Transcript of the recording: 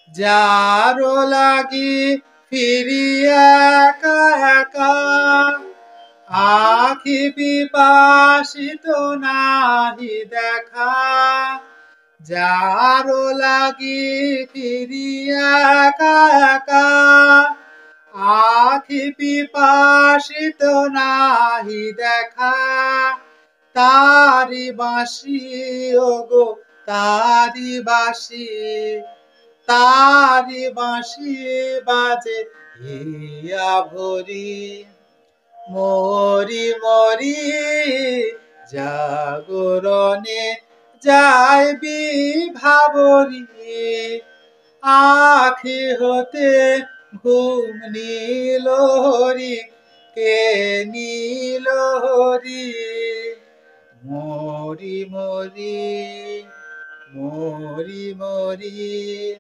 যারো লাগি ফিরি একা একা আখি পিপাসিত নাহি দেখা যারো লাগি ফিরি একা একা আখি পিপাসিত নাহি দেখা তারি বাঁশি ওগো তারি বাঁশি তারি বাঁশি বাজে হিয়া ভরি মরি মরি জাগরণে যাইবি ভাবরি আখি হতে ঘুম নীল হরি কে নীল হরি মরি মরি মরি মরি